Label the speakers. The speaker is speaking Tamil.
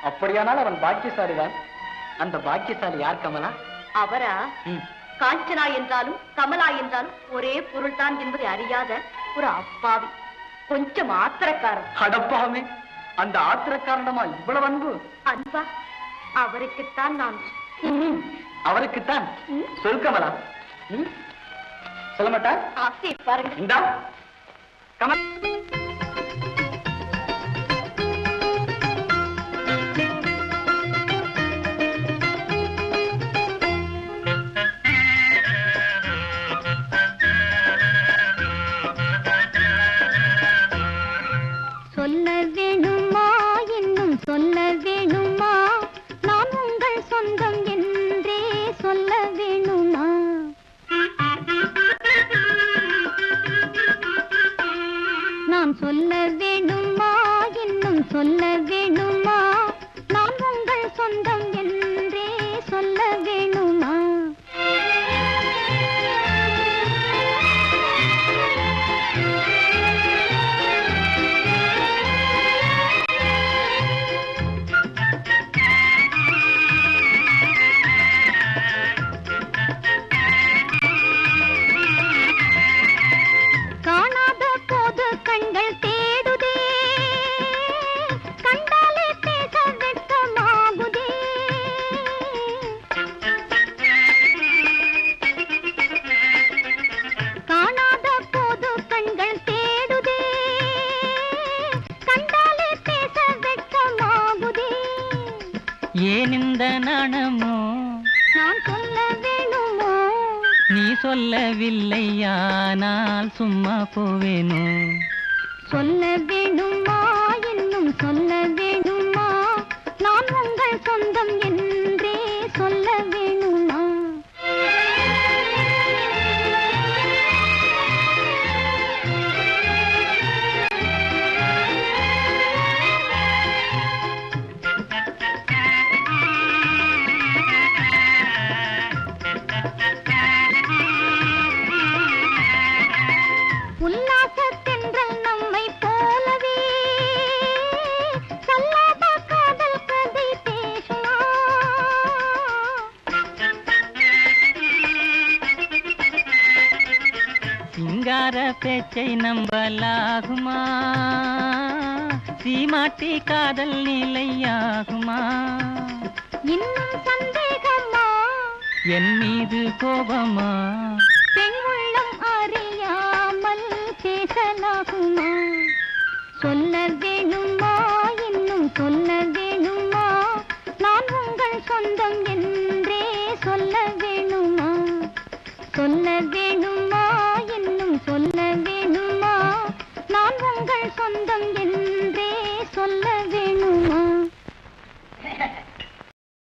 Speaker 1: அப்படியானால் அவன் பாக்கியசாலிதான். அந்த பாக்கியசாலி யார் கமலா?
Speaker 2: அவரா? காஞ்சனா என்றாலும் கமலா என்றாலும் ஒரே பொருள் தான் என்பதை அறியாத ஒரு அப்பாவி, கொஞ்சம் ஆத்திரக்காரன்.
Speaker 1: அடப்பாவே, அந்த ஆத்திரக்காரனமா இவ்வளவு அன்பு?
Speaker 2: அன்பா? அவருக்குத்தான் நான்.
Speaker 1: அவருக்குத்தான்? சொல் கமலா. சொல்ல மாட்டா?
Speaker 2: ஆசை பாருங்க.
Speaker 1: இந்தா கமல்.
Speaker 3: சொல்ல வேணுமா, இன்னும் சொல்ல வேணுமா, நான் உங்கள் சொந்தம் என்றே சொல்ல வேணுமா? நான் சொல்ல வேணுமா, இன்னும் சொல்ல வேணுமா, நான் உங்கள் சொந்தம் என்றே சொல்ல வேணுமா?
Speaker 4: ஏனிந்த நாணமோ
Speaker 3: நான் சொல்ல வேணுமோ?
Speaker 4: நீ சொல்லவில்லையானால் சும்மா போவேனோ?
Speaker 3: சொல்ல வேணுமா, இன்னும் சொல்ல வேணுமா, நான் உங்கள் சொந்தம் என்றே சொல்ல வேணுமா? உல்லாசத்தென்றல் நம்மை போலவே சொல்லாத காதல் கதை பேசுமா?
Speaker 4: சிங்கார பேச்சை நம்பலாகுமா? சீமாட்டி காதல் நிலையாகுமா?
Speaker 3: இன்னும் சந்தேகமா?
Speaker 4: என் மீது கோபமா?
Speaker 3: பெண் உள்ளம் அறியாமல் பேசலாகுமா? சொல்ல வேணுமா, இன்னும் சொல்ல வேணுமா, நான் உங்கள் சொந்தம்